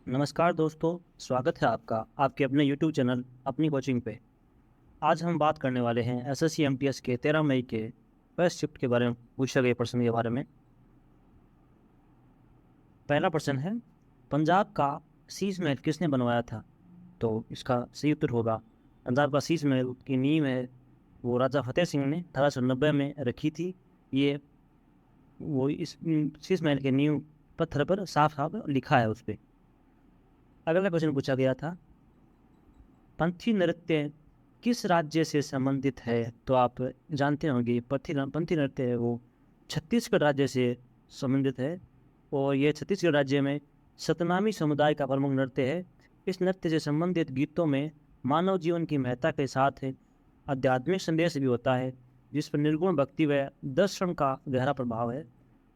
नमस्कार दोस्तों, स्वागत है आपका आपके अपने यूट्यूब चैनल अपनी कोचिंग पे। आज हम बात करने वाले हैं एसएससी एमटीएस के 13 मई के फर्स्ट शिफ्ट के बारे में पूछे गए प्रश्न के बारे में। पहला प्रश्न है, पंजाब का शीश महल किसने बनवाया था? तो इसका सही उत्तर होगा, पंजाब का शीश महल की नींव है वो राजा फतेह सिंह ने 1890 में रखी थी। ये वो इस शीश महल के नींव पत्थर पर साफ साफ लिखा है उस पर। अगला क्वेश्चन पूछा गया था, पंथी नृत्य किस राज्य से संबंधित है? तो आप जानते होंगे पंथी नृत्य है वो छत्तीसगढ़ राज्य से संबंधित है और ये छत्तीसगढ़ राज्य में सतनामी समुदाय का प्रमुख नृत्य है। इस नृत्य से संबंधित गीतों में मानव जीवन की महत्ता के साथ आध्यात्मिक संदेश भी होता है, जिस पर निर्गुण भक्ति व दर्शन का गहरा प्रभाव है।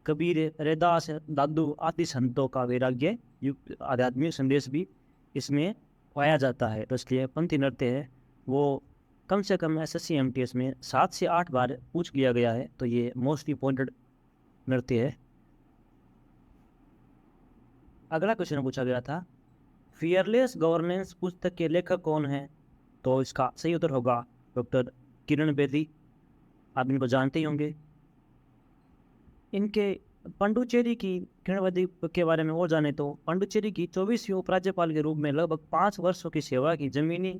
कबीर, रैदास, दादू आदि संतों का वैराग्य युक्त आध्यात्मिक संदेश भी इसमें पाया जाता है। तो इसलिए पंथी नृत्य है वो कम से कम एसएससी एमटीएस में 7 से 8 बार पूछ लिया गया है, तो ये मोस्ट इम्पोर्टेंट नृत्य है। अगला क्वेश्चन पूछा गया था, फियरलेस गवर्नेंस पुस्तक के लेखक कौन हैं? तो इसका सही उत्तर होगा डॉक्टर किरण बेदी। आप इनको जानते ही होंगे। इनके पांडुचेरी की किरण बेदी के बारे में और जाने तो पांडुचेरी की 24वीं उपराज्यपाल के रूप में लगभग 5 वर्षों की सेवा की जमीनी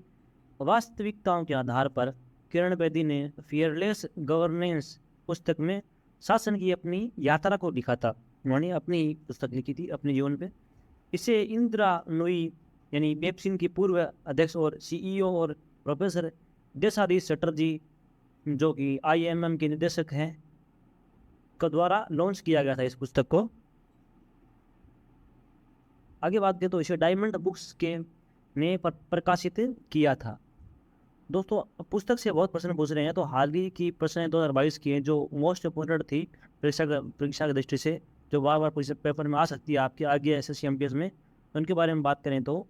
वास्तविकताओं के आधार पर किरण बेदी ने फियरलेस गवर्नेंस पुस्तक में शासन की अपनी यात्रा को लिखा था। उन्होंने अपनी पुस्तक लिखी थी अपने जीवन पे। इसे इंदिरा नूई यानी पेप्सिन की पूर्व अध्यक्ष और सीईओ और प्रोफेसर देसाधीश चटर्जी जो कि आईएमएम के निदेशक हैं के द्वारा लॉन्च किया गया था इस पुस्तक को। आगे बात करें तो इसे डायमंड बुक्स के ने प्रकाशित किया था। दोस्तों, पुस्तक से बहुत प्रश्न पूछ रहे हैं, तो हाल ही की प्रश्न 2022 की है जो मोस्ट इम्पोर्टेंट थी परीक्षा की दृष्टि से, जो बार बार पेपर में आ सकती है आपके आगे एसएससी एमटीएस में। उनके बारे में बात करें तो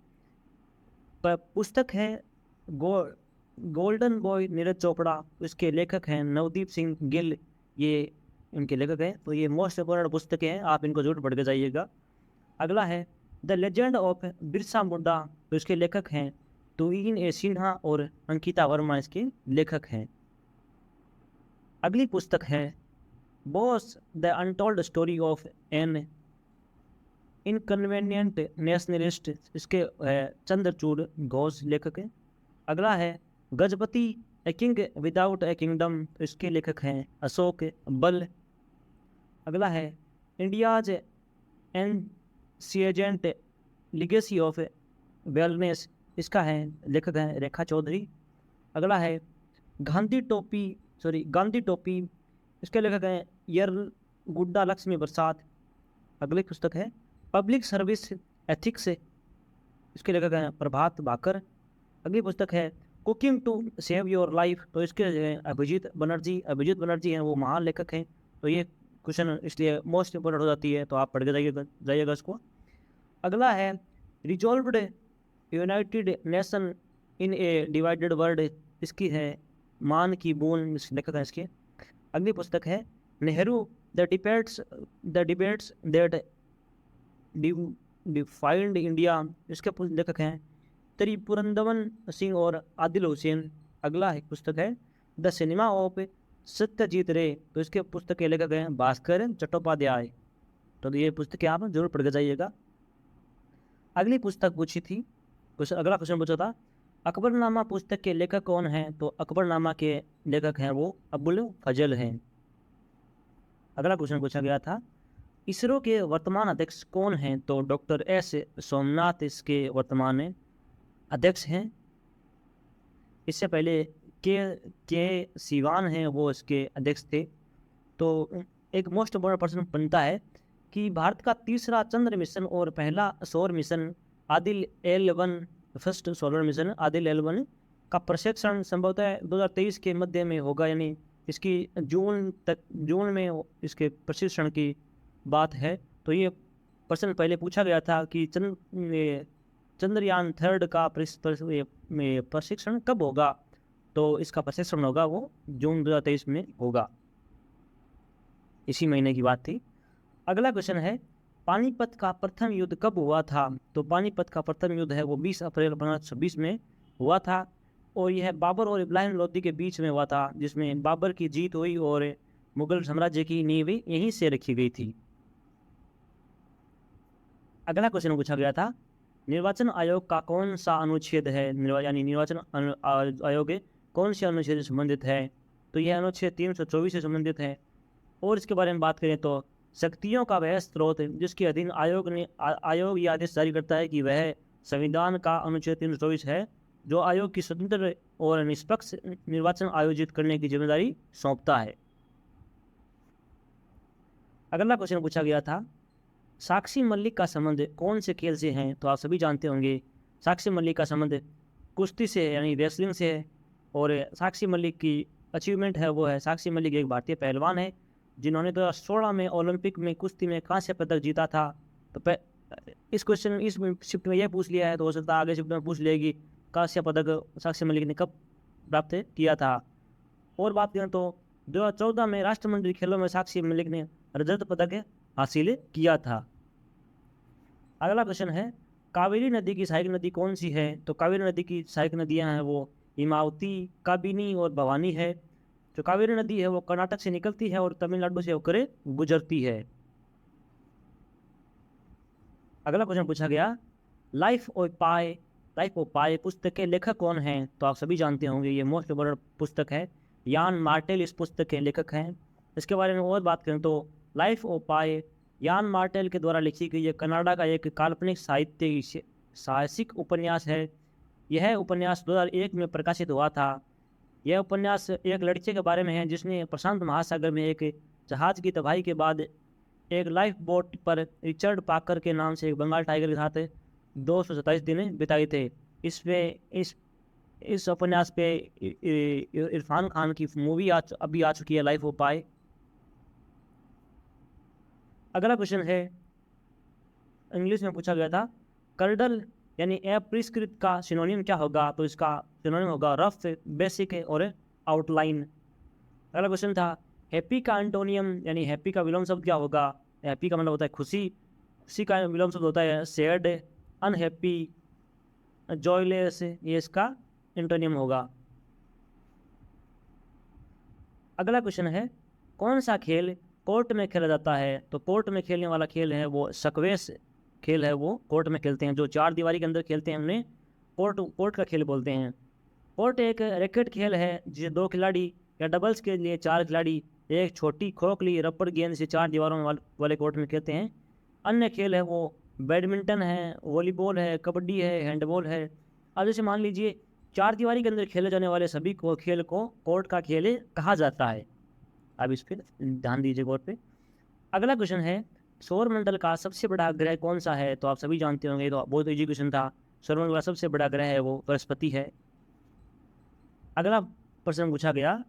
पुस्तक है गोल्डन बॉय नीरज चोपड़ा, इसके लेखक हैं नवदीप सिंह गिल, ये इनके लेखक हैं। तो ये मोस्ट इम्पोर्टेंट पुस्तकें हैं, आप इनको जरूर पढ़ के जाइएगा। अगला है the legend of Birsa Munda, तो इसके लेखक हैं तुहीन ए सिन्हा और अंकिता वर्मा, इसके लेखक हैं। अगली पुस्तक है Bose the untold story of an inconvenient nationalist, इसके चंद्रचूड़ घोष लेखक हैं। अगला है Gajapati a king without a kingdom, तो इसके लेखक हैं अशोक बल। अगला है India's ancient legacy of wellness, इसका है लेखक हैं रेखा चौधरी। अगला है गांधी टोपी, इसके लेखक हैं यर गुड्डा लक्ष्मी प्रसाद। अगली पुस्तक है पब्लिक सर्विस एथिक्स, इसके लेखक हैं प्रभात भाकर। अगली पुस्तक है cooking to save your life, तो इसके अभिजीत बनर्जी हैं, वो महान लेखक हैं। तो ये क्वेश्चन इसलिए मोस्ट इंपोर्टेंट हो जाती है, तो आप पढ़ के जाइएगा इसको। अगला है resolved United nation in A divided world, इसकी है मान की बूंद, लेखक है इसके। अगली पुस्तक है Nehru the debates that defined India, इसके लेखक हैं त्रिपुरंदवन सिंह और आदिल हुसैन। अगला है पुस्तक है द सिनेमा ऑफ सत्यजीत रे, तो इसके पुस्तक के लेखक हैं भास्कर चट्टोपाध्याय। तो ये पुस्तकें आप जरूर पढ़ के जाइएगा। अगली पुस्तक पूछी थी, अगला क्वेश्चन पूछा था अकबरनामा पुस्तक के लेखक कौन हैं? तो अकबरनामा के लेखक हैं वो अबुल फजल हैं। अगला क्वेश्चन पूछा गया था इसरो के वर्तमान अध्यक्ष कौन हैं? तो डॉक्टर एस सोमनाथ इसके वर्तमान अध्यक्ष हैं। इससे पहले के सिवान हैं, वो इसके अध्यक्ष थे। तो एक मोस्ट इम्पोर्टेंट प्रश्न बनता है कि भारत का तीसरा चंद्र मिशन और पहला सौर mission Adil L1 first solar mission Adil L1 का प्रशिक्षण संभवतः 2023 के मध्य में होगा, यानी इसकी जून में इसके प्रशिक्षण की बात है। तो ये प्रश्न पहले पूछा गया था कि चंद्रयान 3 का प्रशिक्षण कब होगा? तो इसका प्रशिक्षण होगा वो जून 2023 में होगा, इसी महीने की बात थी। अगला क्वेश्चन है पानीपत का प्रथम युद्ध कब हुआ था? तो पानीपत का प्रथम युद्ध है वो 20 अप्रैल 1526 में हुआ था, और यह बाबर और इब्राहिम लोदी के बीच में हुआ था, जिसमें बाबर की जीत हुई और मुगल साम्राज्य की नींव यहीं से रखी गई थी। अगला क्वेश्चन पूछा गया था, निर्वाचन आयोग का कौन सा अनुच्छेद है, यानी निर्वाचन आयोग कौन से अनुच्छेद से संबंधित है? तो यह अनुच्छेद 324 से संबंधित है। और इसके बारे में बात करें तो शक्तियों का वह स्रोत जिसके अधीन आयोग ये आदेश जारी करता है कि वह संविधान का अनुच्छेद 324 है, जो आयोग की स्वतंत्र और निष्पक्ष निर्वाचन आयोजित करने की जिम्मेदारी सौंपता है। अगला क्वेश्चन पूछा गया था, साक्षी मलिक का संबंध कौन से खेल से है? तो आप सभी जानते होंगे साक्षी मलिक का संबंध कुश्ती से है, यानी रेसलिंग से है। और साक्षी मलिक की अचीवमेंट है वो है, साक्षी मलिक एक भारतीय पहलवान है जिन्होंने 2016 में ओलंपिक में कुश्ती में कांस्य पदक जीता था। तो इस शिफ्ट में यह पूछ लिया है, तो हो सकता है आगे शिफ्ट में पूछ लेगी कांस्य पदक साक्षी मलिक ने कब प्राप्त किया था। और बात करें तो 2014 में राष्ट्रमंडल खेलों में साक्षी मलिक ने रजत पदक हासिल किया था। अगला क्वेश्चन है, कावेरी नदी की सहायक नदी कौन सी है? तो कावेरी नदी की सहायक नदियां हैं वो हिमावती, काबिनी और भवानी है। जो कावेरी नदी है वो कर्नाटक से निकलती है और तमिलनाडु से होकर गुजरती है। अगला क्वेश्चन पूछा गया, लाइफ ऑफ पाई पुस्तक के लेखक कौन हैं? तो आप सभी जानते होंगे ये मोस्ट पॉपुलर पुस्तक है, यान मार्टेल इस पुस्तक के लेखक हैं। इसके बारे में और बात करें तो लाइफ ऑफ पाई यान मार्टेल के द्वारा लिखी गई कनाडा का एक काल्पनिक साहसिक उपन्यास है। यह उपन्यास 2001 में प्रकाशित हुआ था। यह उपन्यास एक लड़के के बारे में है जिसने प्रशांत महासागर में एक जहाज की तबाही के बाद एक लाइफ बोट पर रिचर्ड पाकर के नाम से एक बंगाल टाइगर के साथ 227 दिन बिताए थे। इस उपन्यास पे इरफान खान की मूवी अभी आ चुकी है, लाइफ ऑफ पाई। अगला क्वेश्चन है, इंग्लिश में पूछा गया था, कर्डल यानी अपरिष्कृत का सिनोनिम क्या होगा? तो इसका सिनोनिम होगा रफ, बेसिक और आउटलाइन। अगला क्वेश्चन था, हैप्पी का एंटोनियम यानी हैप्पी का विलोम शब्द क्या होगा? हैप्पी का मतलब होता है खुशी, खुशी का विलोम शब्द होता है सैड, अनहैप्पी, जॉयलेस, ये इसका एंटोनियम होगा। अगला क्वेश्चन है, कौन सा खेल कोर्ट में खेला जाता है? तो कोर्ट में खेलने वाला खेल है वो स्क्वैश खेल है, वो कोर्ट में खेलते हैं, जो 4 दीवारी के अंदर खेलते हैं, उन्हें कोर्ट का खेल बोलते हैं। कोर्ट एक रैकेट खेल है जिसे 2 खिलाड़ी या डबल्स के लिए 4 खिलाड़ी एक छोटी खोखली रबड़ गेंद से 4 दीवारों वाले कोर्ट में खेलते हैं। अन्य खेल है वो बैडमिंटन है, वॉलीबॉल है, कबड्डी है, हैंडबॉल है। अब जैसे मान लीजिए 4 दीवारी के अंदर खेले जाने वाले सभी खेल को कोर्ट का खेल कहा जाता है। अब इस पर ध्यान दीजिए कोर्ट पे। अगला क्वेश्चन है, सौरमंडल का सबसे बड़ा ग्रह कौन सा है? तो आप सभी जानते होंगे, तो बहुत इजी क्वेश्चन था। सौरमंडल का सबसे बड़ा ग्रह है वो बृहस्पति है। अगला प्रश्न पूछा गया,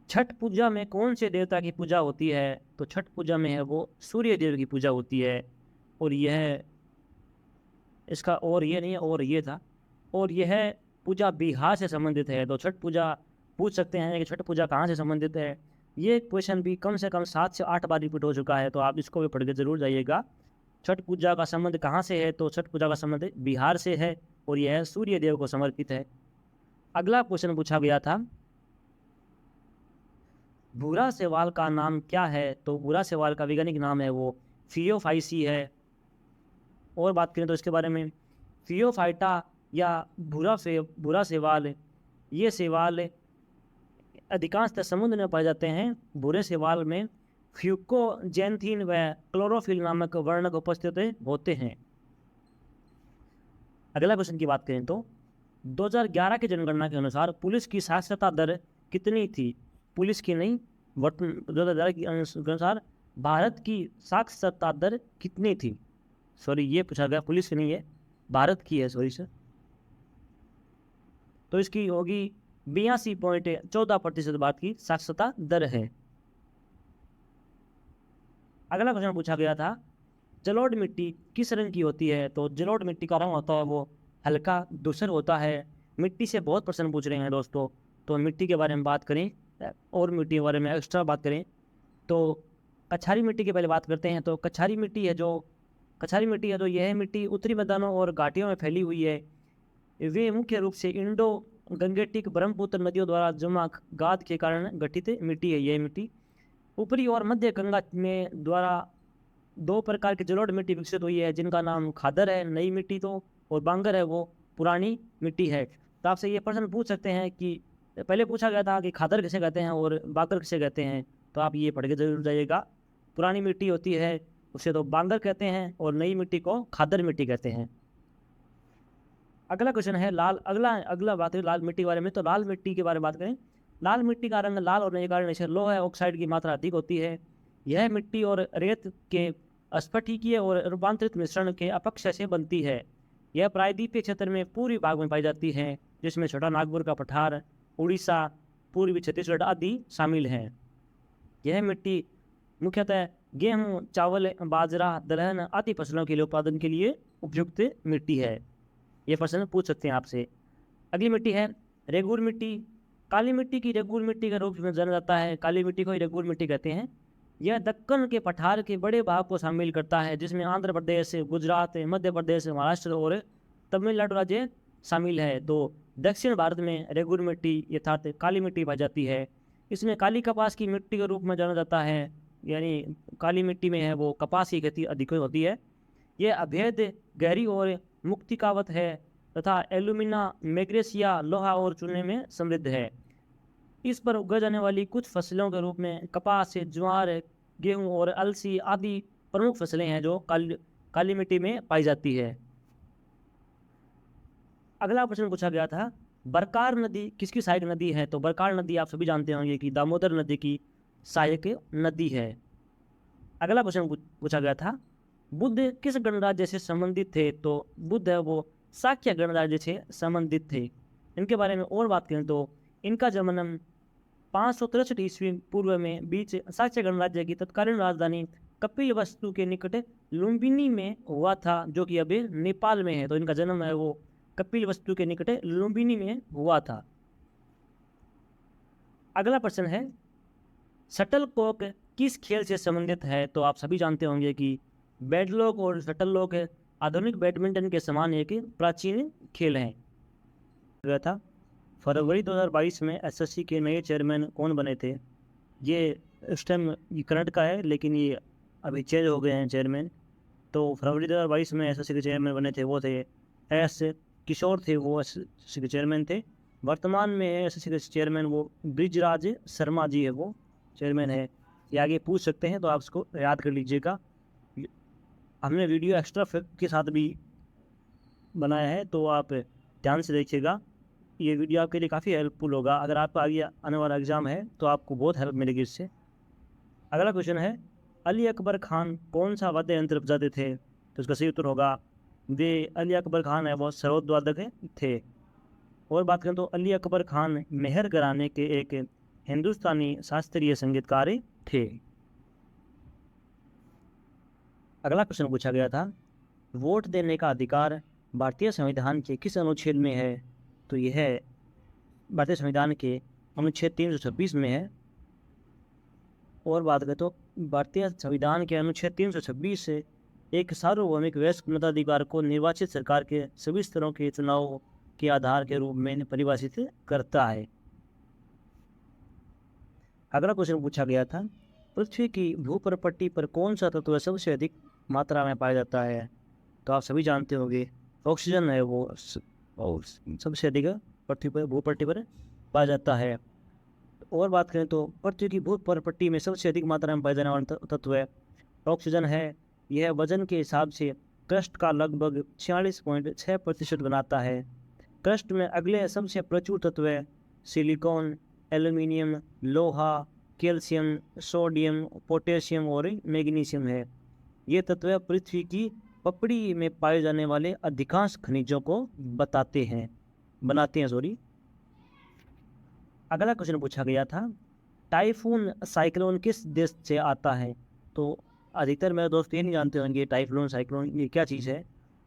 छठ पूजा में कौन से देवता की पूजा होती है? तो छठ पूजा में है वो सूर्य देव की पूजा होती है। और यह इसका और ये नहीं है, और ये था, और यह पूजा बिहार से संबंधित है। तो छठ पूजा पूछ सकते हैं कि छठ पूजा कहाँ से संबंधित है। ये क्वेश्चन भी कम से कम 7 से 8 बार रिपीट हो चुका है, तो आप इसको भी पढ़ के जरूर जाइएगा। छठ पूजा का संबंध कहाँ से है? तो छठ पूजा का संबंध बिहार से है और यह सूर्य देव को समर्पित है। अगला क्वेश्चन पूछा गया था, भूरा शैवाल का नाम क्या है? तो भूरा शैवाल का वैज्ञानिक नाम है वो फियोफाइसी है। और बात करें तो इसके बारे में, फियोफाइटा या भूरा शैवाल, ये शैवाल अधिकांशतः समुद्र में पाए जाते हैं। भूरे शैवाल में फ्यूकोजेंथिन व क्लोरोफिल नामक वर्णक उपस्थित होते हैं। अगला क्वेश्चन की बात करें तो 2011 की जनगणना के अनुसार पुलिस की साक्षरता दर कितनी थी? पुलिस की नहीं, 2011 के अनुसार भारत की साक्षरता दर कितनी थी? सॉरी, ये पूछा गया, पुलिस की नहीं है, भारत की है, सॉरी सर। तो इसकी होगी 82.14% भारत की साक्षरता दर है। अगला क्वेश्चन पूछा गया था, जलोढ़ मिट्टी किस रंग की होती है? तो जलोढ़ मिट्टी का रंग होता है वो हल्का धूसर होता है। मिट्टी से बहुत प्रश्न पूछ रहे हैं दोस्तों, तो मिट्टी के बारे में बात करें और मिट्टी के बारे में एक्स्ट्रा बात करें तो कछारी मिट्टी की पहले बात करते हैं। तो कछारी मिट्टी है जो यह मिट्टी उत्तरी मैदानों और घाटियों में फैली हुई है। वे मुख्य रूप से इंडो गंगेटिक ब्रह्मपुत्र नदियों द्वारा जमा गाद के कारण गठित मिट्टी है। यह मिट्टी ऊपरी और मध्य गंगा में द्वारा दो प्रकार की जलोढ़ मिट्टी विकसित हुई है, जिनका नाम खादर है नई मिट्टी, तो और बांगर है वो पुरानी मिट्टी है। तो आपसे ये प्रश्न पूछ सकते हैं कि पहले पूछा गया था कि खादर किसे कहते हैं और बांगर किसे कहते हैं, तो आप ये पढ़ के जरूर जाइएगा। पुरानी मिट्टी होती है उसे तो बांगर कहते हैं और नई मिट्टी को खादर मिट्टी कहते हैं। अगला क्वेश्चन है लाल अगला बात है लाल मिट्टी के बारे में। तो लाल मिट्टी के बारे में बात करें। लाल मिट्टी का रंग लाल होने के कारण इसे लोहा ऑक्साइड की मात्रा अधिक होती है। यह मिट्टी और रेत के स्फटिकीय और रूपांतरित मिश्रण के अपक्षय से बनती है। यह प्रायद्वीपीय क्षेत्र में पूर्वी भाग में पाई जाती है, जिसमें छोटा नागपुर का पठार, उड़ीसा, पूर्वी छत्तीसगढ़ आदि शामिल हैं। यह मिट्टी मुख्यतः गेहूं, चावल, बाजरा, दलहन आदि फसलों के लिए उत्पादन के लिए उपयुक्त मिट्टी है। ये प्रश्न पूछ सकते हैं आपसे। अगली मिट्टी है रेगूर मिट्टी। काली मिट्टी की रेगूर मिट्टी के रूप में जाना जाता है। काली मिट्टी को ही रेगूर मिट्टी कहते हैं। यह दक्कन के पठार के बड़े भाग को शामिल करता है, जिसमें आंध्र प्रदेश, गुजरात, मध्य प्रदेश, महाराष्ट्र और तमिलनाडु राज्य शामिल है। तो दक्षिण भारत में रेगूर मिट्टी अर्थात काली मिट्टी पाई जाती है। इसमें काली कपास की मिट्टी के रूप में जाना जाता है, यानी काली मिट्टी में है वो कपास की खेती अधिक होती है। यह अभेद, गहरी और मुक्तिकावत है तथा एल्यूमिना, मैग्नीशिया, लोहा और चूने में समृद्ध है। इस पर उगाई जाने वाली कुछ फसलों के रूप में कपास, ज्वार, गेहूं और अलसी आदि प्रमुख फसलें हैं जो काली मिट्टी में पाई जाती है। अगला प्रश्न पूछा गया था बरकार नदी किसकी सहायक नदी है। तो बरकार नदी आप सभी जानते होंगे कि दामोदर नदी की सहायक नदी है। अगला क्वेश्चन पूछा गया था बुद्ध किस गणराज्य से संबंधित थे। तो बुद्ध है वो शाक्य गणराज्य से संबंधित थे। इनके बारे में और बात करें तो इनका जन्म 563 ईस्वी पूर्व में बीच शाक्य गणराज्य की तत्कालीन राजधानी कपिलवस्तु के निकट लुम्बिनी में हुआ था, जो कि अभी नेपाल में है। तो इनका जन्म है वो कपिलवस्तु के निकट लुम्बिनी में हुआ था। अगला प्रश्न है शटलकॉक किस खेल से संबंधित है। तो आप सभी जानते होंगे कि बैडलॉक और शटलकॉक आधुनिक बैडमिंटन के समान एक प्राचीन खेल है। गया था फरवरी 2022 में एसएससी के नए चेयरमैन कौन बने थे। ये इस टाइम करंट का है, लेकिन ये अभी चेंज हो गए हैं चेयरमैन। तो फरवरी 2022 में एसएससी के चेयरमैन बने थे वो थे एस किशोर थे, वो एसएससी के चेयरमैन थे। वर्तमान में एसएससी के चेयरमैन वो ब्रिजराज शर्मा जी है, वो चेयरमैन है। ये आगे पूछ सकते हैं तो आप इसको याद कर लीजिएगा। हमने वीडियो एक्स्ट्रा फैक्ट के साथ भी बनाया है, तो आप ध्यान से देखिएगा। ये वीडियो आपके लिए काफ़ी हेल्पफुल होगा। अगर आपका आगे आने वाला एग्ज़ाम है तो आपको बहुत हेल्प मिलेगी इससे। अगला क्वेश्चन है अली अकबर खान कौन सा वाद्य यंत्र बजाते थे। तो इसका सही उत्तर होगा वे अली अकबर खान है वो सरोदवादक थे। और बात करें तो अली अकबर खान मेहर घराने के एक हिंदुस्तानी शास्त्रीय संगीतकार थे। अगला क्वेश्चन पूछा गया था वोट देने का अधिकार भारतीय संविधान के किस अनुच्छेद में है। तो यह है भारतीय संविधान के अनुच्छेद 326 में है। और बात करें तो भारतीय संविधान के अनुच्छेद 326 से एक सार्वभौमिक वयस्क मताधिकार को निर्वाचित सरकार के सभी स्तरों के चुनाव के आधार के रूप में परिभाषित करता है। अगला क्वेश्चन पूछा गया था पृथ्वी की भूपरपट्टी पर कौन सा तत्व सबसे अधिक मात्रा में पाया जाता है। तो आप सभी जानते होंगे ऑक्सीजन है वो सबसे अधिक पृथ्वी पर भूपट्टी पर पाया जाता है। और बात करें तो पृथ्वी की भूपरपट्टी में सबसे अधिक मात्रा में पाया जाने वाला तत्व है ऑक्सीजन है। यह वजन के हिसाब से क्रस्ट का लगभग 46.6% बनाता है। क्रस्ट में अगले सबसे प्रचुर तत्व है सिलिकॉन, एल्यूमिनियम, लोहा, कैल्शियम, सोडियम, पोटेशियम और मैग्नीशियम है। ये तत्व पृथ्वी की पपड़ी में पाए जाने वाले अधिकांश खनिजों को बनाते हैं। अगला क्वेश्चन पूछा गया था टाइफून साइक्लोन किस देश से आता है। तो अधिकतर मेरे दोस्त ये नहीं जानते होंगे टाइफून साइक्लोन ये क्या चीज़ है।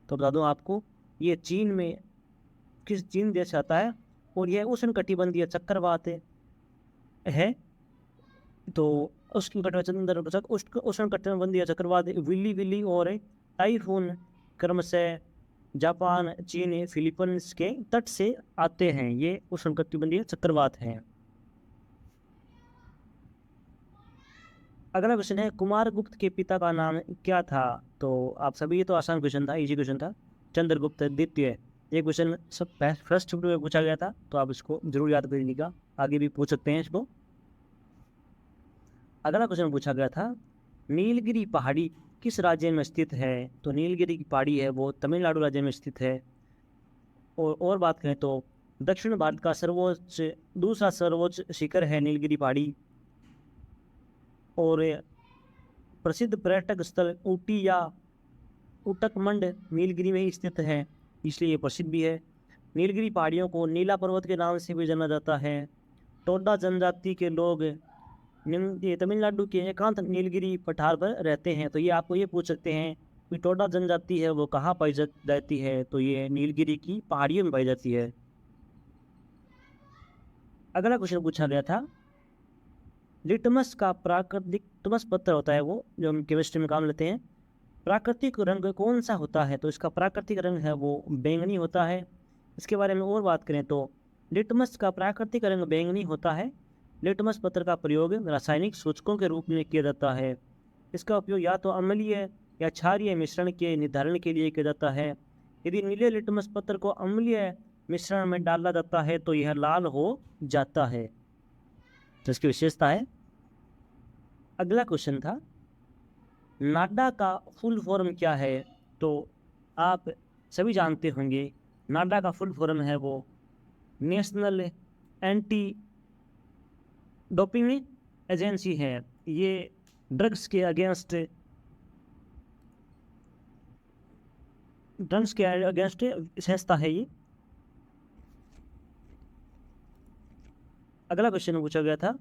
तो बता दूं आपको ये चीन देश से आता है और यह उष्णकटिबंधीय चक्रवात है। तो उष्ण कटिबंधीय उष्ण कटिबंधीय चक्रवात विली विली और टाइफून क्रमशः जापान, चीन, फिलीपींस के तट से आते हैं। ये उष्णकटिबंधीय चक्रवात हैं। अगला क्वेश्चन है, कुमारगुप्त के पिता का नाम क्या था? तो आप सभी, ये तो आसान क्वेश्चन था, इजी क्वेश्चन था, चंद्रगुप्त द्वितीय। ये क्वेश्चन सब फर्स्ट शिफ्ट में पूछा गया था, तो आप इसको जरूर याद कर लीजिएगा, आगे भी पूछ सकते हैं इसको। अगला क्वेश्चन पूछा गया था, नीलगिरी पहाड़ी किस राज्य में स्थित है? तो नीलगिरी की पहाड़ी है वो तमिलनाडु राज्य में स्थित है। और बात करें तो दक्षिण भारत का दूसरा सर्वोच्च शिखर है नीलगिरी पहाड़ी। और प्रसिद्ध पर्यटक स्थल ऊटी या उटकमंड नीलगिरी में ही स्थित है, इसलिए ये प्रसिद्ध भी है। नीलगिरी पहाड़ियों को नीला पर्वत के नाम से भी जाना जाता है। टोडा जनजाति के लोग ये तमिलनाडु के एकांत नीलगिरी पठार पर रहते हैं। तो ये आपको ये पूछ सकते हैं कि टोडा जनजाति है वो कहाँ पाई जाती है? तो ये नीलगिरी की पहाड़ियों में पाई जाती है। अगला क्वेश्चन पूछा गया था, लिटमस का प्राकृतिक, लिटमस पत्थर होता है वो जो हम केमिस्ट्री में काम लेते हैं, प्राकृतिक रंग कौन सा होता है? तो इसका प्राकृतिक रंग है वो बैंगनी होता है। इसके बारे में और बात करें तो लिटमस का प्राकृतिक रंग बैंगनी होता है। लिटमस पत्थर का प्रयोग रासायनिक सूचकों के रूप में किया जाता है। इसका उपयोग या तो अम्लीय या क्षारीय मिश्रण के निर्धारण के लिए किया जाता है। यदि नीले लिटमस पत्थर को अम्लीय मिश्रण में डाला जाता है तो यह लाल हो जाता है, तो इसकी विशेषता है। अगला क्वेश्चन था, नाडा का फुल फॉर्म क्या है? तो आप सभी जानते होंगे, नाडा का फुल फॉर्म है वो नेशनल एंटी डोपिंग एजेंसी है। ये ड्रग्स के अगेंस्ट संस्था है ये। अगला क्वेश्चन पूछा गया था,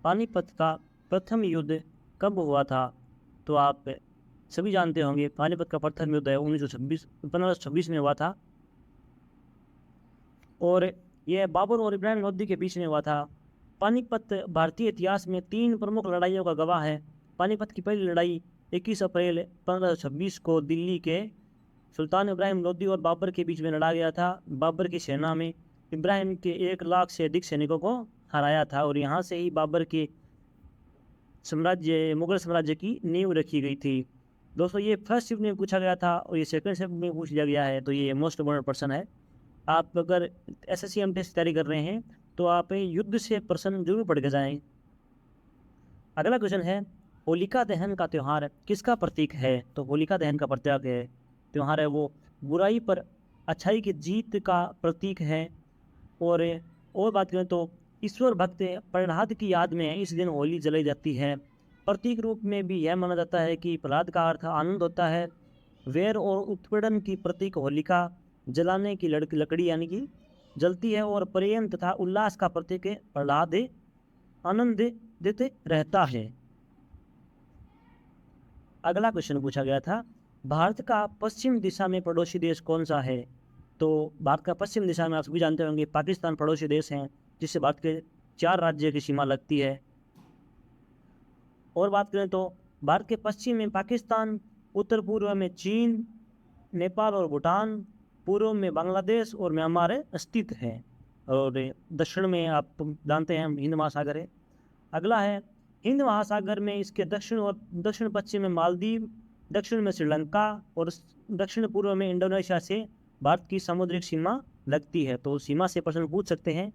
पानीपत का प्रथम युद्ध कब हुआ था? तो आप सभी जानते होंगे, पानीपत का प्रथम युद्ध है 1526 में हुआ था। और यह बाबर और इब्राहिम लोदी के बीच में हुआ था। पानीपत भारतीय इतिहास में 3 प्रमुख लड़ाइयों का गवाह है। पानीपत की पहली लड़ाई 21 अप्रैल 1526 को दिल्ली के सुल्तान इब्राहिम लोदी और बाबर के बीच में लड़ा गया था। बाबर की सेना में इब्राहिम के 1 लाख से अधिक सैनिकों को हराया था और यहाँ से ही बाबर के मुगल साम्राज्य की नींव रखी गई थी। दोस्तों, ये फर्स्ट शिफ्ट में पूछा गया था और ये सेकंड शिफ्ट में पूछ लिया गया है, तो ये मोस्ट इम्पोर्टेंट पर्सन है। आप अगर SSC MTS की तैयारी कर रहे हैं तो आप युद्ध से प्रश्न जरूर पढ़ के जाएं। अगला क्वेश्चन है, होलिका दहन का त्यौहार किसका प्रतीक है? तो होलिका दहन का प्रतीक है त्यौहार है वो बुराई पर अच्छाई की जीत का प्रतीक है। और बात करें तो ईश्वर भक्त प्रहलाद की याद में इस दिन होली जलाई जाती है। प्रतीक रूप में भी यह माना जाता है कि प्रहलाद का अर्थ आनंद होता है। वैर और उत्पीड़न की प्रतीक होलिका जलाने की लकड़ी यानी कि जलती है। और प्रेम तथा उल्लास का प्रतीक प्रहलाद आनंद देते रहता है। अगला क्वेश्चन पूछा गया था, भारत का पश्चिम दिशा में पड़ोसी देश कौन सा है? तो भारत का पश्चिम दिशा में आप सभी जानते होंगे पाकिस्तान पड़ोसी देश हैं, जिससे भारत के 4 राज्य की सीमा लगती है। और बात करें तो भारत के पश्चिम में पाकिस्तान, उत्तर पूर्व में चीन, नेपाल और भूटान, पूर्व में बांग्लादेश और म्यांमार स्थित है। और दक्षिण में आप जानते हैं हिंद महासागर है। अगला है, हिंद महासागर में इसके दक्षिण पश्चिम में मालदीव, दक्षिण में श्रीलंका और दक्षिण पूर्व में इंडोनेशिया से भारत की समुद्री सीमा लगती है। तो सीमा से प्रश्न पूछ सकते हैं,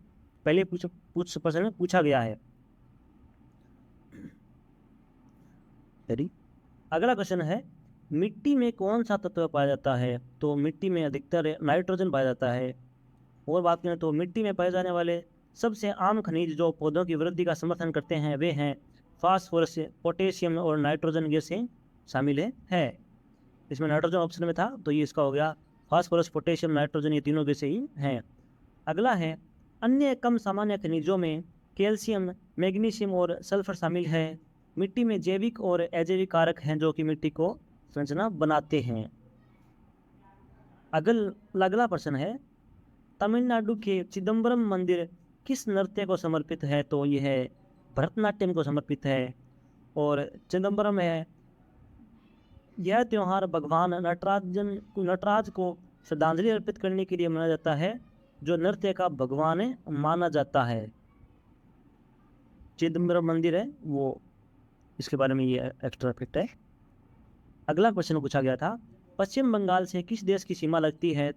पहले प्रश्न पूछा गया है। अगला क्वेश्चन है, मिट्टी में कौन सा तत्व पाया जाता है? तो मिट्टी में अधिकतर नाइट्रोजन पाया जाता है। और बात करें तो मिट्टी में पाए जाने वाले सबसे आम खनिज जो पौधों की वृद्धि का समर्थन करते हैं वे हैं फास्फोरस, पोटेशियम और नाइट्रोजन गैसें शामिल है। इसमें नाइट्रोजन ऑप्शन में था तो ये इसका हो गया फास्फोरस, पोटेशियम, नाइट्रोजन, ये तीनों गैसें ही हैं। अगला है, अन्य कम सामान्य खनिजों में कैल्शियम, मैग्नीशियम और सल्फर शामिल है। मिट्टी में जैविक और अजैविक कारक हैं जो कि मिट्टी को संरचना बनाते हैं। अगला प्रश्न है, तमिलनाडु के चिदम्बरम मंदिर किस नृत्य को समर्पित है? तो यह है भरतनाट्यम को समर्पित है। और चिदम्बरम है, यह त्यौहार भगवान नटराज को श्रद्धांजलि अर्पित करने के लिए मनाया जाता है, जो नृत्य का भगवान माना जाता है। चिदम्बरम मंदिर है वो, इसके बारे में ये एक्स्ट्रा फैक्ट है। अगला क्वेश्चन पूछा गया था, पश्चिम बंगाल से किस देश की सीमा लगती है?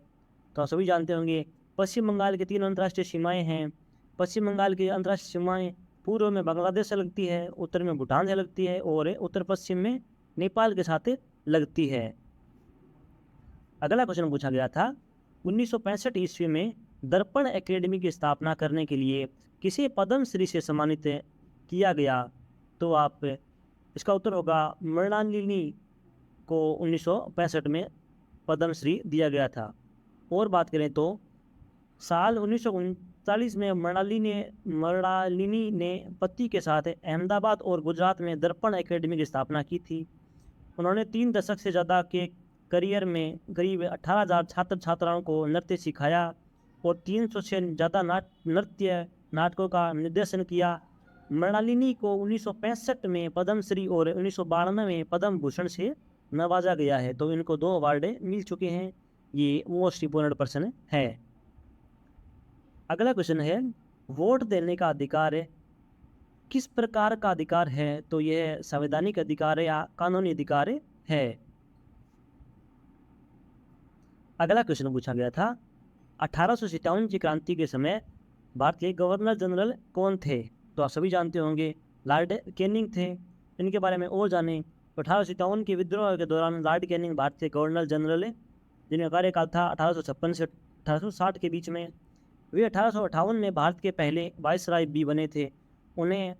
तो आप सभी जानते होंगे पश्चिम बंगाल की 3 अंतर्राष्ट्रीय सीमाएं हैं। पश्चिम बंगाल की अंतर्राष्ट्रीय सीमाएं पूर्व में बांग्लादेश से लगती है, उत्तर में भूटान से लगती है और उत्तर पश्चिम में नेपाल के साथ लगती है। अगला क्वेश्चन पूछा गया था, 1965 ईस्वी में दर्पण एकेडमी की स्थापना करने के लिए किसे पद्मश्री से सम्मानित किया गया? तो आप इसका उत्तर होगा मृणालिनी को 1965 में पद्मश्री दिया गया था। और बात करें तो साल 1939 में मृणालिनी ने पति के साथ अहमदाबाद और गुजरात में दर्पण एकेडमी की स्थापना की थी। उन्होंने 3 दशक से ज़्यादा के करियर में करीब 18,000 छात्र छात्राओं को नृत्य सिखाया और 300 से ज़्यादा नृत्य नाटकों का निर्देशन किया। मृणालिनी को 1965 में पद्मश्री और 1992 में पद्म भूषण से नवाजा गया है। तो इनको 2 अवार्ड मिल चुके हैं। ये मोस्ट इंपोर्टेंट पर्सन है। अगला क्वेश्चन है, वोट देने का अधिकार किस प्रकार का अधिकार है? तो यह संवैधानिक अधिकार या कानूनी अधिकार है। अगला क्वेश्चन पूछा गया था, 1857 की क्रांति के समय भारतीय गवर्नर जनरल कौन थे? तो आप सभी जानते होंगे लॉर्ड कैनिंग थे। इनके बारे में और जानें। 1857 के विद्रोह के दौरान लॉर्ड कैनिंग भारतीय गवर्नर जनरल जिनका कार्यकाल था 1856 से 1860 के बीच में। वे 1858 में भारत के पहले वाइसराय भी बने थे। उन्हें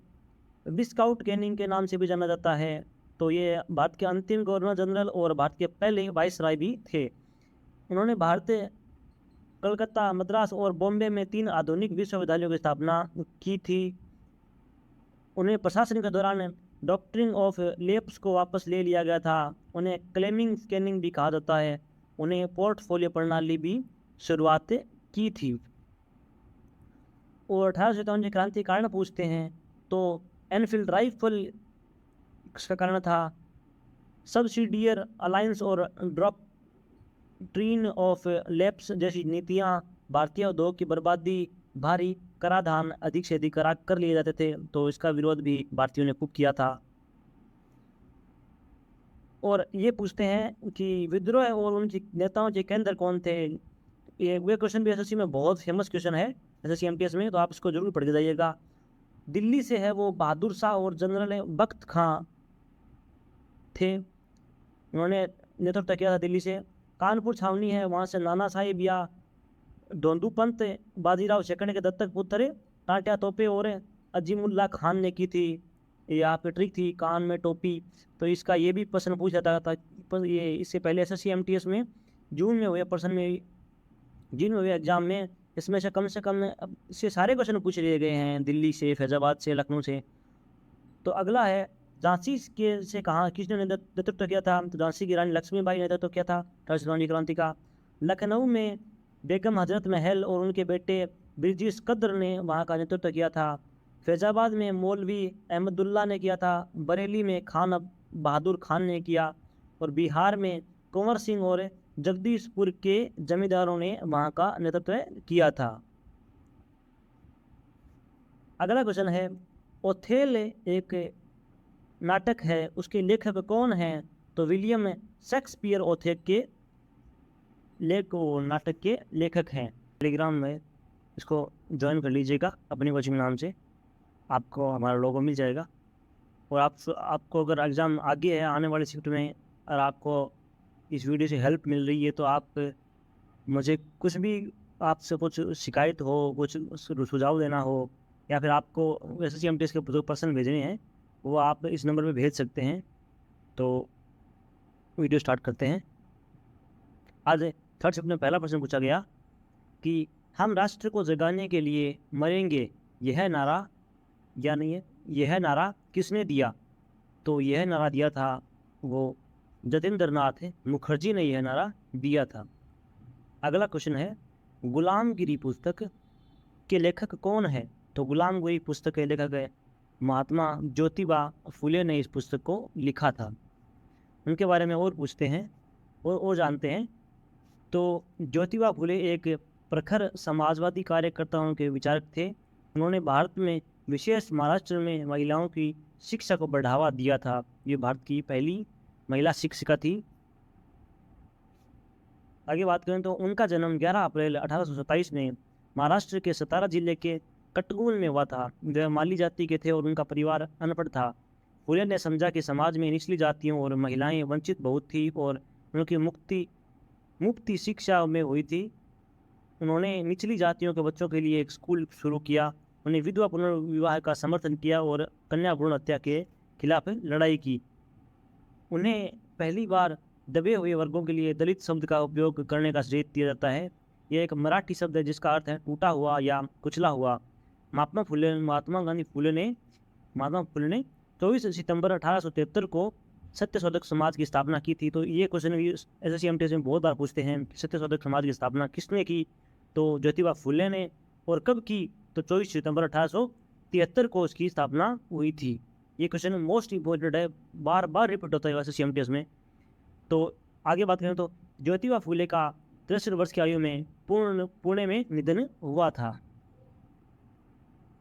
विस्काउट कैनिंग के नाम से भी जाना जाता है। तो ये भारत के अंतिम गवर्नर जनरल और भारत के पहले वाइसराय भी थे। उन्होंने भारत कलकत्ता, मद्रास और बॉम्बे में 3 आधुनिक विश्वविद्यालयों की स्थापना की थी। उन्हें प्रशासन के दौरान डॉक्ट्रिन ऑफ लेप्स को वापस ले लिया गया था। उन्हें क्लेमिंग स्कैनिंग भी कहा जाता है। उन्हें पोर्टफोलियो प्रणाली भी शुरुआत की थी। और 1857 के क्रांति कारण पूछते हैं तो एनफील्ड राइफल इसका कारण था। सब्सिडियर अलायंस और डॉक्ट्रिन ऑफ लेप्स जैसी नीतियां भारतीय उद्योग की बर्बादी, भारी कराधान अधिक से अधिक कर लिए जाते थे। तो इसका विरोध भी भारतीयों ने खूब किया था। और ये पूछते हैं कि विद्रोह और उनके नेताओं के केंद्र कौन थे? ये वे क्वेश्चन भी एसएससी में बहुत फेमस क्वेश्चन है एसएससी एमटीएस में, तो आप इसको जरूर पढ़ के जाइएगा। दिल्ली से है वो बहादुर शाह और जनरल बख्त खां थे। उन्होंने नेतृत्व किया था दिल्ली से। कानपुर छावनी है, वहाँ से नाना साहिब या धोंदू पंत बाजीराव सेकंड के दत्तक पुत्र टाटिया तोपे और अजीमुल्ला खान ने की थी। ये आपकी ट्रिक थी, कान में टोपी। तो इसका ये भी प्रश्न पूछा जाता था। पर ये इससे पहले एसएससी एमटीएस में जून में हुए प्रश्न में, जिन हुए एग्जाम में, इसमें से कम इससे सारे क्वेश्चन पूछ लिए गए हैं, दिल्ली से, फैजाबाद से, लखनऊ से। तो अगला है, झांसी के से कहाँ किसने नेतृत्व किया था? तो झांसी की रानी लक्ष्मीबाई ने नेतृत्व किया था 1857 क्रांति का। लखनऊ में बेगम हजरत महल और उनके बेटे ब्रिजेश कद्र ने वहाँ का नेतृत्व किया था। फैजाबाद में मौलवी अहमदुल्ला ने किया था। बरेली में खान बहादुर खान ने किया। और बिहार में कुंवर सिंह और जगदीशपुर के जमींदारों ने वहाँ का नेतृत्व किया था। अगला क्वेश्चन है, ओथेल एक नाटक है, उसके लेखक कौन हैं? तो विलियम शेक्सपियर ओथेल के नाटक के लेखक हैं। टेलीग्राम में इसको ज्वाइन कर लीजिएगा अपनी कोचिंग नाम से, आपको हमारा लोगो मिल जाएगा। और आपको अगर एग्ज़ाम आगे है आने वाले शिफ्ट में, और आपको इस वीडियो से हेल्प मिल रही है, तो आप मुझे कुछ भी, आपसे कुछ शिकायत हो, कुछ सुझाव देना हो, या फिर आपको एसएससी एमटीएस के जो प्रश्न भेजने हैं वो आप इस नंबर पे भेज सकते हैं। तो वीडियो स्टार्ट करते हैं। आज थर्ड शिफ्ट में पहला प्रश्न पूछा गया कि हम राष्ट्र को जगाने के लिए मरेंगे, यह नारा या नहीं है, यह नारा किसने दिया? तो यह नारा दिया था वो जतेंद्र नाथ मुखर्जी ने यह नारा दिया था। अगला क्वेश्चन है, गुलामगिरी पुस्तक के लेखक कौन है? तो गुलामगिरी पुस्तक के लेखक है महात्मा ज्योतिबा फुले ने इस पुस्तक को लिखा था। उनके बारे में और पूछते हैं और जानते हैं। तो ज्योतिबा फुले एक प्रखर समाजवादी कार्यकर्ताओं के विचारक थे। उन्होंने भारत में, विशेष महाराष्ट्र में, महिलाओं की शिक्षा को बढ़ावा दिया था। ये भारत की पहली महिला शिक्षिका थी। आगे बात करें तो उनका जन्म 11 अप्रैल 1827 में महाराष्ट्र के सतारा जिले के कटगुल में हुआ था। वे माली जाति के थे और उनका परिवार अनपढ़ था। फुले ने समझा कि समाज में निचली जातियों और महिलाएं वंचित बहुत थी और उनकी मुफ्ती शिक्षा में हुई थी। उन्होंने निचली जातियों के बच्चों के लिए एक स्कूल शुरू किया। उन्हें विधवा पुनर्विवाह का समर्थन किया और कन्या भ्रूण हत्या के खिलाफ लड़ाई की। उन्हें पहली बार दबे हुए वर्गों के लिए दलित शब्द का उपयोग करने का श्रेय दिया जाता है। यह एक मराठी शब्द है जिसका अर्थ है टूटा हुआ या कुचला हुआ। महात्मा फुले ने 24 सितंबर 1873 को सत्यशोधक समाज की स्थापना की थी। तो ये क्वेश्चन भी SSC में बहुत बार पूछते हैं, सत्यशोधक समाज की स्थापना किसने की? तो ज्योतिबा फुले ने। और कब की? तो 24 सितंबर 1873 को उसकी स्थापना हुई थी। ये क्वेश्चन मोस्ट इम्पोर्टेंट है, बार बार रिपीट होता है SSC में। तो आगे बात करें तो ज्योतिबा फुले का 63 वर्ष की आयु में पुणे में निधन हुआ था।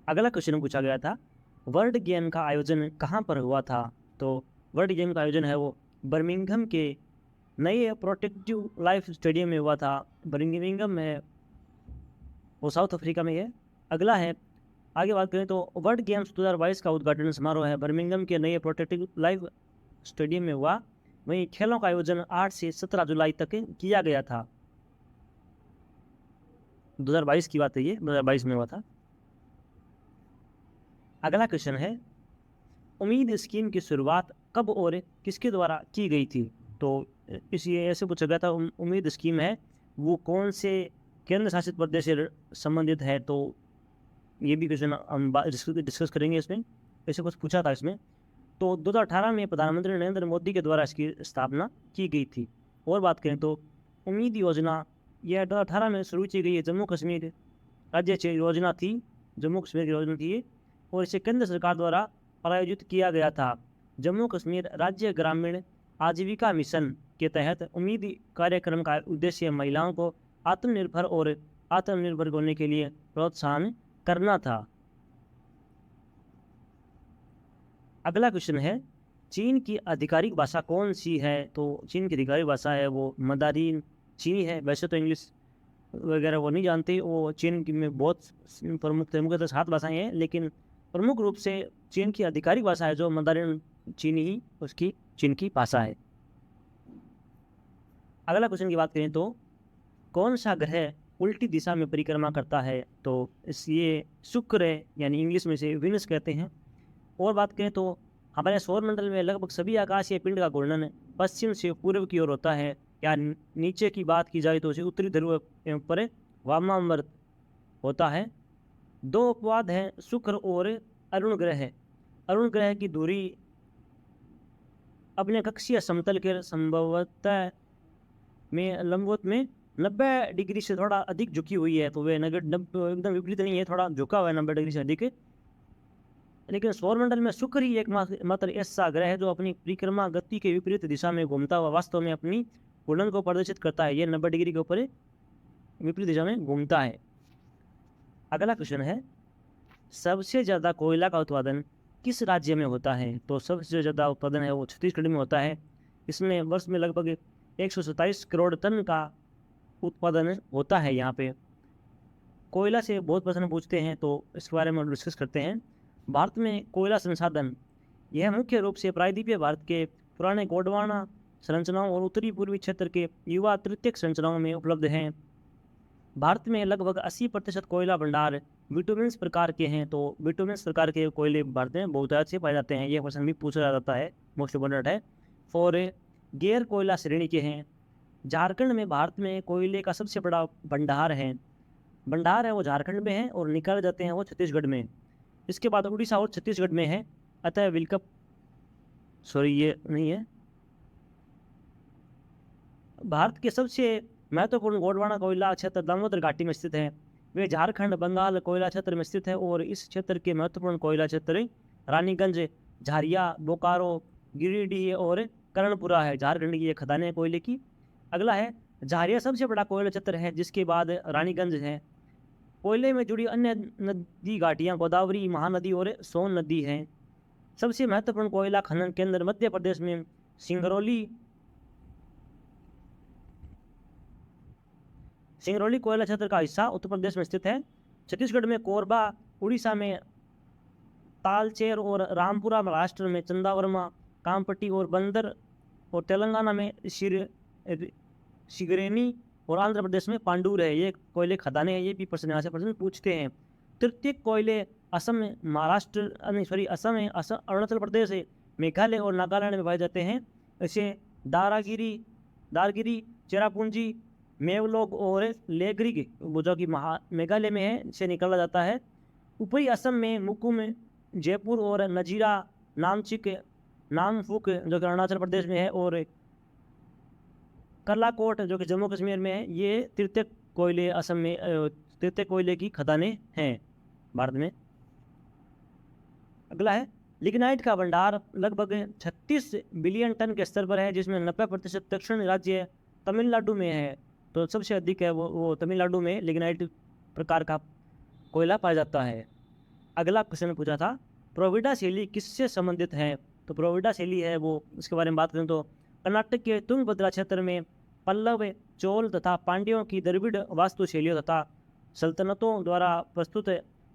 अगला क्वेश्चन पूछा गया था, वर्ल्ड गेम का आयोजन कहाँ पर हुआ था? तो वर्ल्ड गेम का आयोजन है वो बर्मिंघम के नए प्रोटेक्टिव लाइफ स्टेडियम में हुआ था। बर्मिंघम में वो साउथ अफ्रीका में है। अगला है, आगे बात करें तो वर्ल्ड गेम्स 2022 का उद्घाटन समारोह है बर्मिंघम के नए प्रोटेक्टिव लाइफ स्टेडियम में हुआ। वहीं खेलों का आयोजन 8 से 17 जुलाई तक किया गया था। 2022 की बात है, ये 2022 में हुआ था। अगला क्वेश्चन है, उम्मीद स्कीम की शुरुआत कब और किसके द्वारा की गई थी? तो इस ये ऐसे पूछा गया था, उम्मीद स्कीम है वो कौन से केंद्र शासित प्रदेश से संबंधित है? तो ये भी क्वेश्चन हम डिस्कस करेंगे इसमें। ऐसे कुछ पूछा था इसमें। तो 2018 में प्रधानमंत्री नरेंद्र मोदी के द्वारा इसकी स्थापना की गई थी। और बात करें तो उम्मीद योजना, यह 2018 में शुरू की गई जम्मू कश्मीर राज्य योजना थी। जम्मू कश्मीर की योजना थी और इसे केंद्र सरकार द्वारा प्रायोजित किया गया था। जम्मू कश्मीर राज्य ग्रामीण आजीविका मिशन के तहत उम्मीद कार्यक्रम का उद्देश्य महिलाओं को आत्मनिर्भर होने के लिए प्रोत्साहन करना था। अगला क्वेश्चन है, चीन की आधिकारिक भाषा कौन सी है? तो चीन की आधिकारिक भाषा है वो मंदारिन चीनी है। वैसे तो इंग्लिश वगैरह वो नहीं जानते, वो चीन की में बहुत मुख्यतः 7 भाषाएं हैं, लेकिन प्रमुख रूप से चीन की आधिकारिक भाषा है जो मंदारिन चीनी ही उसकी चीन की भाषा है। अगला क्वेश्चन की बात करें तो कौन सा ग्रह उल्टी दिशा में परिक्रमा करता है? तो ये शुक्र है, यानी इंग्लिश में से विनस कहते हैं। और बात करें तो हमारे सौरमंडल में लगभग सभी आकाशीय पिंड का घूर्णन पश्चिम से पूर्व की ओर होता है। या नीचे की बात की जाए तो उसे उत्तरी ध्रुव पर वामावर्त होता है। 2 अपवाद हैं, शुक्र और अरुण ग्रह। अरुण ग्रह की दूरी अपने कक्षीय समतल के संभवतः में लंबवत में 90 डिग्री से थोड़ा अधिक झुकी हुई है। तो वे एकदम विपरीत नहीं है, थोड़ा झुका हुआ है 90 डिग्री से अधिक। लेकिन सौरमंडल में शुक्र ही एकमात्र ऐसा ग्रह है जो अपनी परिक्रमा गति के विपरीत दिशा में घूमता हुआ वास्तव में अपनी घूर्णन को प्रदर्शित करता है। यह 90 डिग्री के ऊपर विपरीत दिशा में घूमता है। अगला क्वेश्चन है, सबसे ज़्यादा कोयला का उत्पादन किस राज्य में होता है? तो सबसे ज़्यादा उत्पादन है वो छत्तीसगढ़ में होता है। इसमें वर्ष में लगभग 127 करोड़ टन का उत्पादन होता है। यहाँ पे कोयला से बहुत प्रश्न पूछते हैं, तो इसके बारे में डिस्कस करते हैं। भारत में कोयला संसाधन यह मुख्य रूप से प्रायद्वीपीय भारत के पुराने गोंडवाना संरचनाओं और उत्तरी पूर्वी क्षेत्र के युवा तृतीयक संरचनाओं में उपलब्ध हैं। भारत में लगभग 80% कोयला भंडार बिटुमेन्स प्रकार के हैं। तो बिटुमेन्स प्रकार के कोयले भारत में बहुत अच्छे पाए जाते हैं। यह क्वेश्चन भी पूछा जाता है, मोस्ट इम्पोर्टेंट है। और गैर कोयला श्रेणी के हैं। झारखंड में भारत में कोयले का सबसे बड़ा भंडार है वो झारखंड में है और निकाले जाते हैं वो छत्तीसगढ़ में। इसके बाद उड़ीसा और छत्तीसगढ़ में है। अतः ये नहीं है। भारत के सबसे महत्वपूर्ण गोंडवाना कोयला क्षेत्र दामोदर घाटी में स्थित है। वे झारखंड बंगाल कोयला क्षेत्र में स्थित है और इस क्षेत्र के महत्वपूर्ण कोयला क्षेत्र रानीगंज, झारिया, बोकारो, गिरिडीह और कर्णपुरा है झारखंड की ये खदानें कोयले की। अगला है झारिया सबसे बड़ा कोयला क्षेत्र है, जिसके बाद रानीगंज है। कोयले में जुड़ी अन्य नदी घाटियां गोदावरी, महानदी और सोन नदी हैं। सबसे महत्वपूर्ण कोयला खनन केंद्र मध्य प्रदेश में सिंगरौली कोयला क्षेत्र का हिस्सा उत्तर प्रदेश में स्थित है। छत्तीसगढ़ में कोरबा, उड़ीसा में तालचेर और रामपुरा, महाराष्ट्र में चंदावरमा, कामपट्टी और बंदर, और तेलंगाना में सिगरेनी और आंध्र प्रदेश में पांडुर है। ये कोयले खदानें हैं, ये भी प्रश्न यहाँ से प्रश्न पूछते हैं। तृतीयक कोयले असम में, असम है, अरुणाचल प्रदेश है, मेघालय और नागालैंड में पाए जाते हैं। इसे दारगिरी, चेरापूंजी, मेवलोग और लेगरिग, जो कि मेघालय में है, से निकाला जाता है। ऊपरी असम में मुकुम, जयपुर और नजीरा, नामफुक जो कि अरुणाचल प्रदेश में है, और करलाकोट जो कि जम्मू कश्मीर में है। ये तृतीयक कोयले असम में तृतीयक कोयले की खदानें हैं भारत में। अगला है लिग्नाइट का भंडार लगभग 36 बिलियन टन के स्तर पर है, जिसमें 90% दक्षिण राज्य तमिलनाडु में है। तो सबसे अधिक है वो तमिलनाडु में लिग्नाइट प्रकार का कोयला पाया जाता है। अगला क्वेश्चन पूछा था प्रोविडा शैली किससे संबंधित है। तो प्रोविडा शैली है वो, इसके बारे में बात करें तो कर्नाटक के तुंगभद्रा क्षेत्र में पल्लव, चोल तथा पांड्यों की द्रविड़ वास्तुशैलियों तथा सल्तनतों द्वारा प्रस्तुत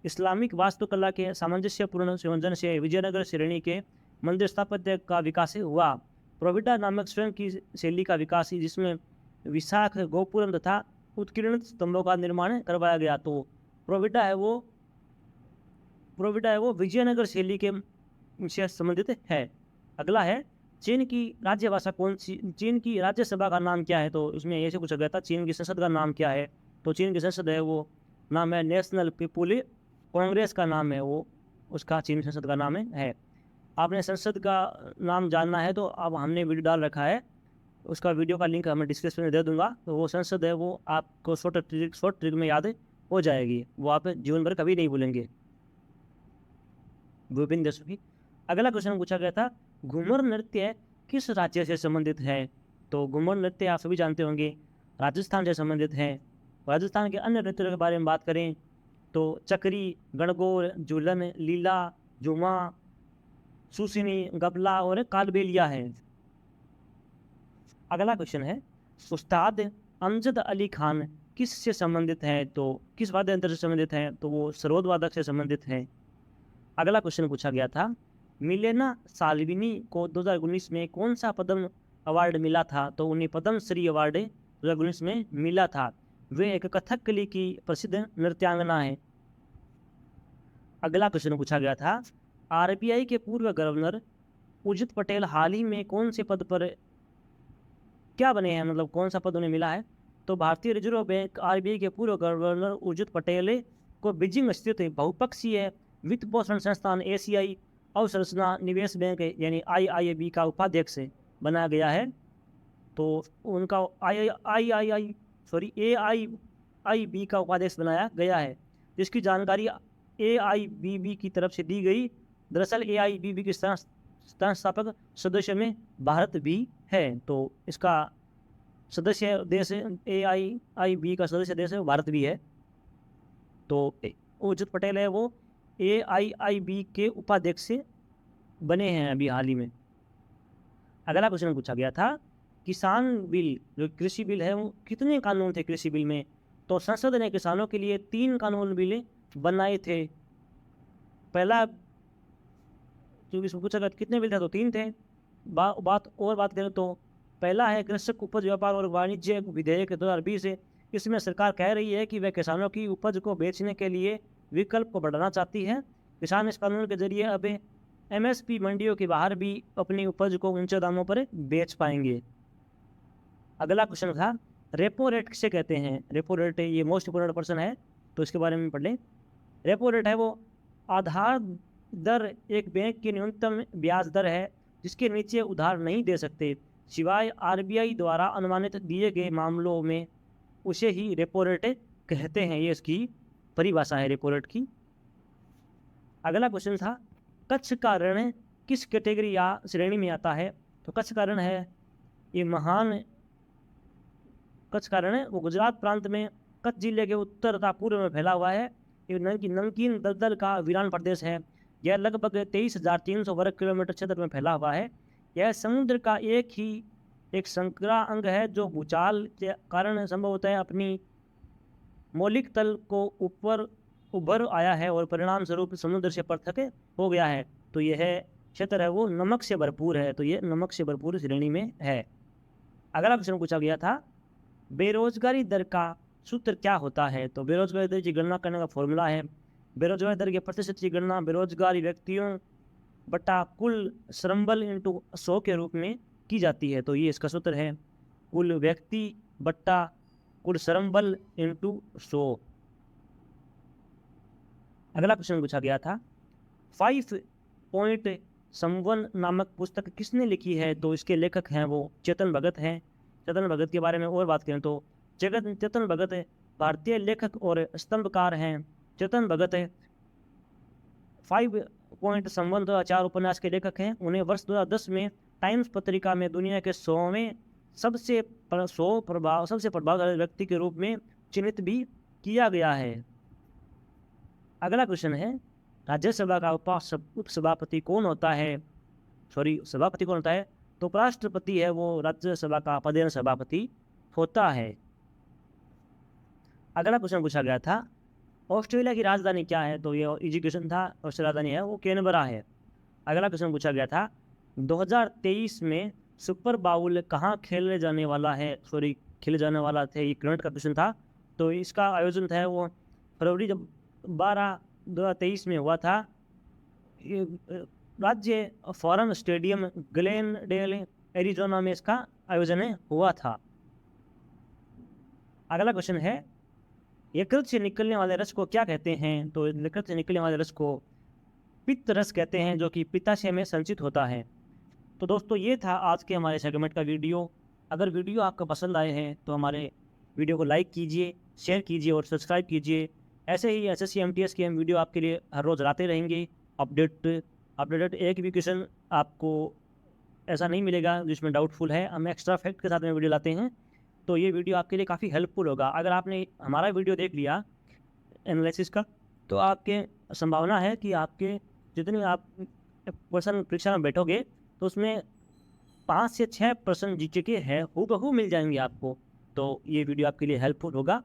इस्लामिक वास्तुकला के सामंजस्यपूर्ण संयोजन से विजयनगर श्रेणी के मंदिर स्थापत्य का विकास हुआ। प्रोविडा नामक स्वयं की शैली का विकास, जिसमें विशाख गोपुरम तथा उत्कीर्णित स्तंभों का निर्माण करवाया गया। तो प्रोविडा है वो विजयनगर शैली के से संबंधित है। अगला है चीन की राज्यभाषा कौन सी, चीन की राज्यसभा का नाम क्या है। तो इसमें ऐसे पूछा गया था चीन की संसद का नाम क्या है। तो चीन की संसद है वो नाम है नेशनल पीपुल कांग्रेस का नाम है वो, उसका चीन संसद का नाम है। आपने संसद का नाम जानना है तो अब हमने वीडियो डाल रखा है, उसका वीडियो का लिंक मैं डिस्क्रिप्शन में दे दूंगा। तो वो संसद है वो आपको शॉर्ट ट्रिक में याद हो जाएगी, वो आप जीवन भर कभी नहीं भूलेंगे विभिन्न देशों की। अगला क्वेश्चन पूछा गया था घूमर नृत्य किस राज्य से संबंधित है। तो घूमर नृत्य आप सभी जानते होंगे राजस्थान से संबंधित है। राजस्थान के अन्य नृत्यों के बारे में बात करें तो चकरी, गणगौर, झूलन, लीला, झूमा, सुसिनी, गबला और कालबेलिया है। अगला क्वेश्चन है उस्ताद अमजद अली खान किस से संबंधित है। तो किस वाद्य यंत्र से संबंधित है। तो वो सरोद वादक से संबंधित है। अगला क्वेश्चन पूछा गया था मिलेना साल्विनी को 2019 में कौन सा पद्म अवार्ड मिला था। तो उन्हें पद्म श्री अवार्ड 2019 में मिला था। वे एक कथकली की प्रसिद्ध नृत्यांगना है। अगला क्वेश्चन पूछा गया था आरबीआई के पूर्व गवर्नर उर्जित पटेल हाल ही में कौन से पद पर क्या बने हैं, मतलब कौन सा पद उन्हें मिला है। तो भारतीय रिजर्व बैंक आरबीआई के पूर्व गवर्नर उर्जित पटेल को बीजिंग स्थित बहुपक्षीय वित्त पोषण संस्थान एशियाई अवसंरचना निवेश बैंक यानी आईआईबी का उपाध्यक्ष बनाया गया है। तो उनका एआईबी का उपाध्यक्ष बनाया गया है, जिसकी जानकारी एआईबीबी की तरफ से दी गई। दरअसल एआईबीबी के संस्थापक सदस्य में भारत भी है। तो इसका सदस्य देश एआईबी का सदस्य देश भारत भी है। तो उर्जित पटेल है वो एआईबी के उपाध्यक्ष बने हैं अभी हाल ही में। अगला क्वेश्चन पूछा गया था किसान बिल जो कृषि बिल है वो कितने कानून थे कृषि बिल में। तो संसद ने किसानों के लिए 3 कानून बिल बनाए थे। पहला जो इसमें पूछा गया कितने बिल थे तो 3 थे। बात करें तो पहला है कृषक उपज व्यापार और वाणिज्य विधेयक 2020 है। इसमें सरकार कह रही है कि वह किसानों की उपज को बेचने के लिए विकल्प को बढ़ाना चाहती है। किसान इस कानून के जरिए अब एमएसपी मंडियों के बाहर भी अपनी उपज को ऊंचे दामों पर बेच पाएंगे। अगला क्वेश्चन था रेपो रेट किसे कहते हैं। रेपो रेट ये मोस्ट इंपोर्टेंट पर्सन है, तो इसके बारे में पढ़ लें। रेपो रेट है वो आधार दर, एक बैंक की न्यूनतम ब्याज दर है जिसके नीचे उधार नहीं दे सकते सिवाय आरबीआई द्वारा अनुमानित दिए गए मामलों में, उसे ही रेपो रेट कहते हैं। ये इसकी परिभाषा है रेपो रेट की। अगला क्वेश्चन था कच्छ का रण किस कैटेगरी या श्रेणी में आता है? तो कच्छ का रण है ये महान कच्छ का रण है वो गुजरात प्रांत में कच्छ जिले के उत्तर तथा पूर्व में फैला हुआ है। ये नमकीन दलदल का वीरान प्रदेश है। यह लगभग 23,300 वर्ग किलोमीटर क्षेत्र में फैला हुआ है। यह समुद्र का एक संकरा अंग है जो भूचाल के कारण संभवतः है अपनी मौलिक तल को ऊपर उभर आया है और परिणाम स्वरूप समुद्र से पृथक हो गया है। तो यह क्षेत्र है वो नमक से भरपूर है। तो ये नमक से भरपूर श्रेणी में है। अगला क्वेश्चन पूछा गया था बेरोजगारी दर का सूत्र क्या होता है? तो बेरोजगारी दर की गणना करने का फॉर्मूला है बेरोजगारी दर के प्रतिशत की गणना बेरोजगारी व्यक्तियों बटा कुल श्रम बल इंटू 100 के रूप में की जाती है। तो ये इसका सूत्र है कुल व्यक्ति बट्टा कुल श्रम बल इंटू 100। अगला क्वेश्चन पूछा गया था 5 पॉइंट समवन नामक पुस्तक किसने लिखी है? तो इसके लेखक हैं वो चेतन भगत हैं। चेतन भगत के बारे में और बात करें तो चेतन भगत भारतीय लेखक और स्तंभकार हैं। चेतन भगत 5 पॉइंट समवन 2004 उपन्यास के लेखक हैं। उन्हें वर्ष 2010 में टाइम्स पत्रिका में दुनिया के 100वें सबसे प्रभावशाली व्यक्ति के रूप में चिन्हित भी किया गया है। अगला क्वेश्चन है राज्यसभा का उपसभापति कौन होता है? सभापति कौन होता है? तो उपराष्ट्रपति है वो राज्यसभा का पदेन सभापति होता है। अगला क्वेश्चन पूछा गया था ऑस्ट्रेलिया की राजधानी क्या है? तो ये इजी क्वेश्चन था। ऑस्ट्रेलिया राजधानी है वो कैनबरा है। अगला क्वेश्चन पूछा गया था 2023 में सुपर बाउल कहाँ खेले जाने वाला है? खेले जाने वाला थे ये करंट का क्वेश्चन था। तो इसका आयोजन था वो फरवरी 12 2023 में हुआ था। राज्य फॉरम स्टेडियम ग्लेनडेल एरिजोना में इसका आयोजन हुआ था। अगला क्वेश्चन है यकृत से निकलने वाले रस को क्या कहते हैं? तो यकृत से निकलने वाले रस को पित्त रस कहते हैं जो कि पित्ताशय में संचित होता है। तो दोस्तों ये था आज के हमारे सेगमेंट का वीडियो। अगर वीडियो आपको पसंद आए हैं तो हमारे वीडियो को लाइक कीजिए, शेयर कीजिए और सब्सक्राइब कीजिए। ऐसे ही SSC MTS के हम वीडियो आपके लिए हर रोज़ लाते रहेंगे। अपडेटेड एक भी क्वेश्चन आपको ऐसा नहीं मिलेगा जिसमें डाउटफुल है। हम एक्स्ट्रा फैक्ट के साथ में वीडियो लाते हैं। तो ये वीडियो आपके लिए काफ़ी हेल्पफुल होगा। अगर आपने हमारा वीडियो देख लिया एनालिसिस का तो आपके संभावना है कि आपके जितने आप क्वेश्चन परीक्षा में बैठोगे तो उसमें 5 से 6% GK है हूबहू मिल जाएंगे आपको। तो ये वीडियो आपके लिए हेल्पफुल होगा।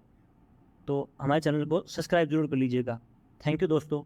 तो हमारे चैनल को सब्सक्राइब जरूर कर लीजिएगा। थैंक यू दोस्तों।